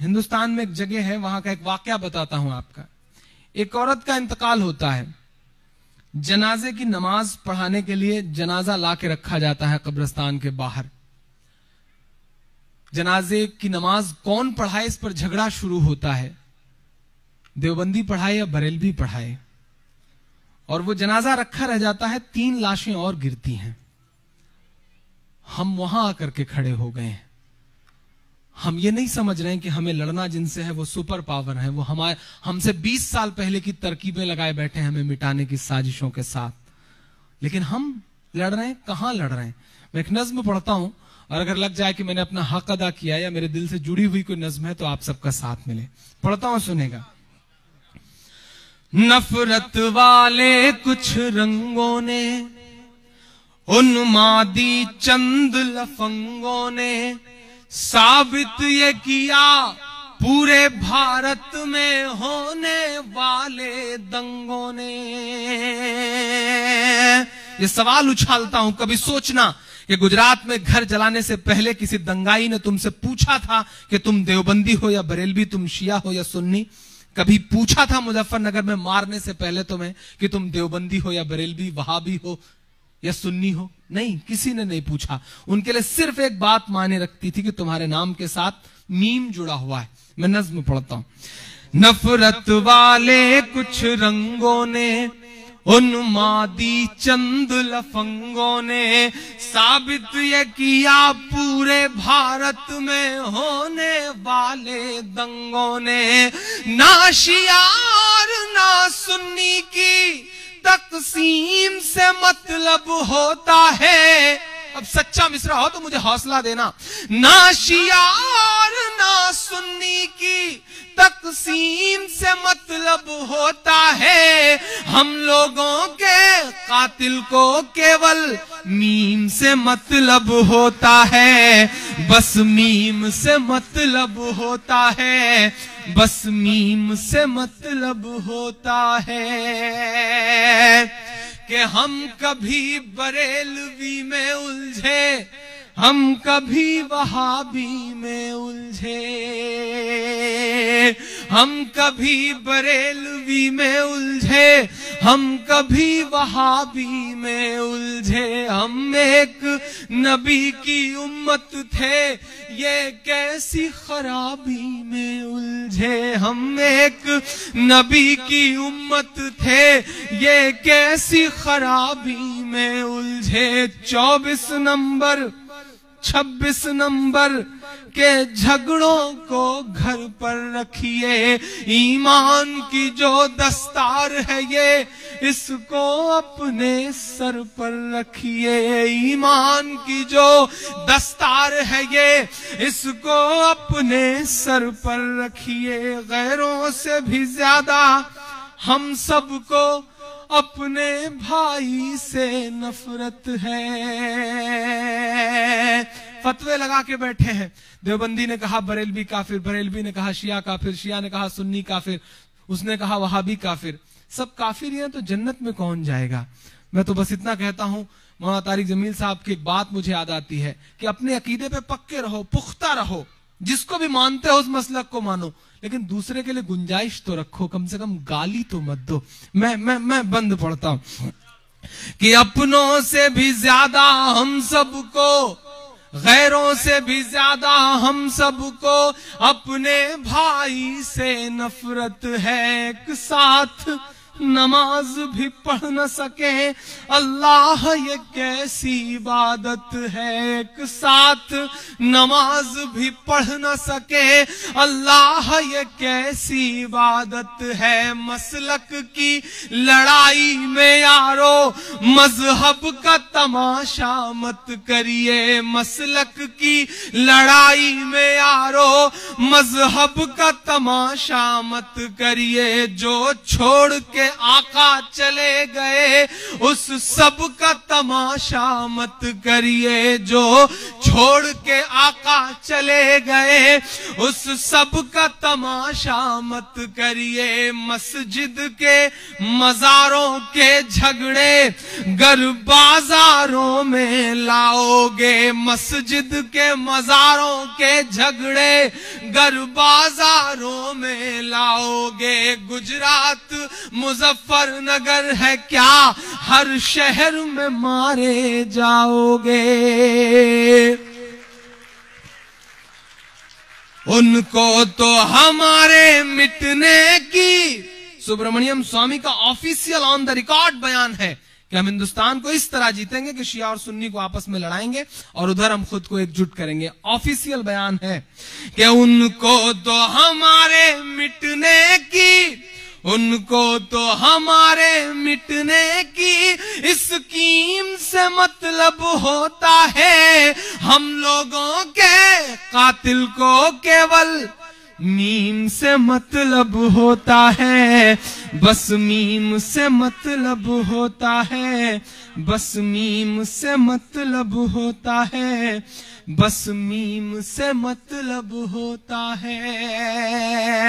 हिंदुस्तान में एक जगह है, वहां का एक वाकया बताता हूं आपका। एक औरत का इंतकाल होता है, जनाजे की नमाज पढ़ाने के लिए जनाजा ला के रखा जाता है कब्रिस्तान के बाहर। जनाजे की नमाज कौन पढ़ाए, इस पर झगड़ा शुरू होता है, देवबंदी पढ़ाए या बरेलवी पढ़ाए। और वो जनाजा रखा रह जाता है, 3 लाशें और गिरती हैं। हम वहां आकर के खड़े हो गए हैं। हम ये नहीं समझ रहे हैं कि हमें लड़ना जिनसे है वो सुपर पावर है, वो हमसे 20 साल पहले की तरकीबें लगाए बैठे हैं हमें मिटाने की साजिशों के साथ। लेकिन हम लड़ रहे हैं, कहां लड़ रहे हैं। मैं एक नज्म पढ़ता हूं, और अगर लग जाए कि मैंने अपना हक अदा किया या मेरे दिल से जुड़ी हुई कोई नज्म है तो आप सबका साथ मिले। पढ़ता हूं, सुनेगा। नफरत वाले कुछ रंगों ने, उन्मादी चंद लफंगों ने साबित ये किया पूरे भारत में होने वाले दंगों ने। ये सवाल उछालता हूं, कभी सोचना कि गुजरात में घर जलाने से पहले किसी दंगाई ने तुमसे पूछा था कि तुम देवबंदी हो या बरेलवी, तुम शिया हो या सुन्नी? कभी पूछा था मुजफ्फरनगर में मारने से पहले तुम्हें कि तुम देवबंदी हो या बरेलवी, वहाबी हो या सुन्नी हो? नहीं, किसी ने नहीं पूछा। उनके लिए सिर्फ एक बात मायने रखती थी कि तुम्हारे नाम के साथ मीम जुड़ा हुआ है। मैं नज्म पढ़ता हूं। नफरत वाले कुछ रंगों ने, उन्मादी चंद लफंगों ने साबित ये किया पूरे भारत में होने वाले दंगों ने। ना शिया और ना सुन्नी की तकसीम से मतलब होता है। अब सच्चा मिसरा हो तो मुझे हौसला देना। ना शिया और ना सुन्नी की तकसीम से मतलब होता है, हम लोगों के कातिल को केवल मीम से मतलब होता है। बस मीम से मतलब होता है, बस मीम से मतलब होता है। कि हम कभी बरेलवी में उलझे, हम कभी वहाबी में उलझे, हम कभी बरेलवी में उलझे, हम कभी वहाबी में उलझे। हम एक नबी की उम्मत थे, ये कैसी खराबी में उलझे। हम एक नबी की उम्मत थे, ये कैसी खराबी में उलझे। 24 नंबर 26 नंबर के झगड़ों को घर पर रखिए। ईमान की जो दस्तार है ये, इसको अपने सर पर रखिए। ईमान की जो दस्तार है ये, इसको अपने सर पर रखिए। गैरों से भी ज्यादा हम सबको अपने भाई से नफरत है। फतवे लगा के बैठे हैं। देवबंदी ने कहा बरेलवी काफिर, बरेलवी ने कहा शिया काफिर, शिया ने कहा सुन्नी काफिर, उसने कहा वहाबी काफिर। सब काफिर हैं तो जन्नत में कौन जाएगा। मैं तो बस इतना कहता हूं, मौलाना तारिक जमील साहब की एक बात मुझे याद आती है कि अपने अकीदे पे पक्के रहो, पुख्ता रहो। जिसको भी मानते हो उस मसलक को मानो, लेकिन दूसरे के लिए गुंजाइश तो रखो, कम से कम गाली तो मत दो। मैं बंद पढ़ता हूं कि अपनों से भी ज्यादा हम सबको, गैरों से भी ज्यादा हम सबको अपने भाई से नफरत है। एक साथ नमाज भी पढ़ न सके, अल्लाह ये कैसी इबादत है। एक साथ नमाज भी पढ़ न सके, अल्लाह ये कैसी इबादत है। मसलक की लड़ाई में यारो मजहब का तमाशा मत करिए। मसलक की लड़ाई में यारो मजहब का तमाशा मत करिए। जो छोड़ के आका चले गए उस सब का तमाशा मत करिए। जो छोड़ के आका चले गए उस सब का तमाशा मत करिए। मस्जिद के मजारों के झगड़े गर बाजारों में लाओगे, मस्जिद के मजारों के झगड़े घर बाजारों में लाओगे, गुजरात मुजफ्फरनगर है क्या, हर शहर में मारे जाओगे। उनको तो हमारे मिटने की, सुब्रमण्यम स्वामी का ऑफिशियल ऑन द रिकॉर्ड बयान है कि हम हिंदुस्तान को इस तरह जीतेंगे कि शिया और सुन्नी को आपस में लड़ाएंगे और उधर हम खुद को एकजुट करेंगे। ऑफिशियल बयान है कि उनको तो हमारे मिटने की, उनको तो हमारे मिटने की स्कीम से मतलब होता है, हम लोगों के कातिल को केवल मीम से मतलब होता है, बस मीम से मतलब होता है, बस मीम से मतलब होता है, बस मीम से मतलब होता है।